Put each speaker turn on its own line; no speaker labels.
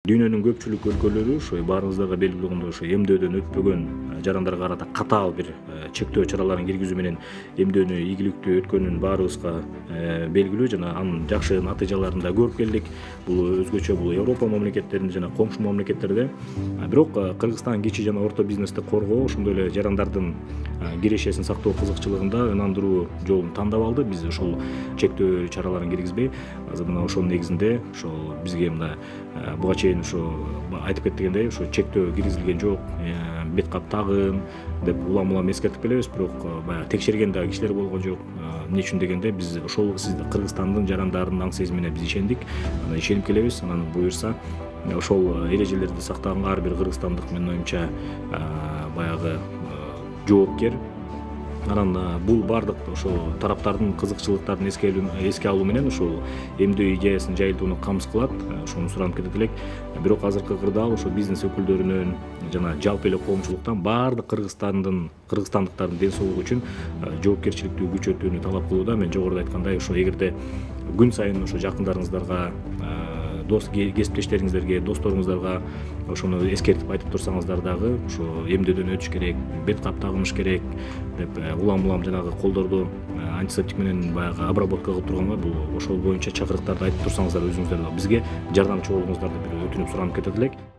Дүйнөнүн көпчүлүк өлкөлөрү ошо баарыңыздарга белгилүү болгондой ошо эмдөөдөн өтпөгөн жарандарга карата катаал бир чектөө чараларын киргизүү менен эмдөөнү ийгиликтүү өткөнүн баарыбызга белгилүү жана анын жакшы натыйжаларын да көрүп келдик. Бул өзгөчө бул Европа мамлекеттеринде жана коңшу мамлекеттерде. Бирок Кыргызстан кичи жана орто бизнести коргоо, ошондой эле жарандардын кирешесин сактоо кызыкчылыгында ынандыруу жолун тандап алды. Биз ошол чектөө чараларын киргизбей, азыр мына ошонун негизинде ошол бизге мына буга чейин ошо айтып кеттигендей ошо чектөө киргизилген жок, бет кап тагын деп улам эскертип келебиз, бирок баягы текшерген да кишилер болгон жок. Эмне үчүн дегенде биз ошол Кыргызстандын жарандарынын аң сезимине биз ишендик, ишенип келебиз. Анан буюрса ошол эрежелерди сактаганга ар бир кыргызстандык менин оюмча баягы жоопкер. Анан бул бардык ошо тараптардын кызыкчылыктарын эске алуу менен ошол эмдөө идеясын жайылтууну камсыз кылат, ошону суранып кетет элек. Бирок азыркы кырдаал ошо бизнес өкүлдөрүнөн жана жалпы эле коомчулуктан бардык кыргызстандыктардын ден соолугу үчүн жоопкерчиликти күчөтүүнү талап кылууда. Мен жогоруда айткандай ошо эгерде күн сайын ошо жакындарыңыздарга, кесиптештериңиздерге, досторуңуздарга ошону эскертип айтып турсаңыздар дагы, ошо эмдөөдөн өтүш керек, бет кап тагыныш керек деп улам жанагы колдорду антисептик менен баягы обработка кылып турганга, бул ошол боюнча чакырыктарды айтып турсаңыздар өзүңүздөр бизге жардамчы болуңуздарды бир өтүнүп суранып кетет элек.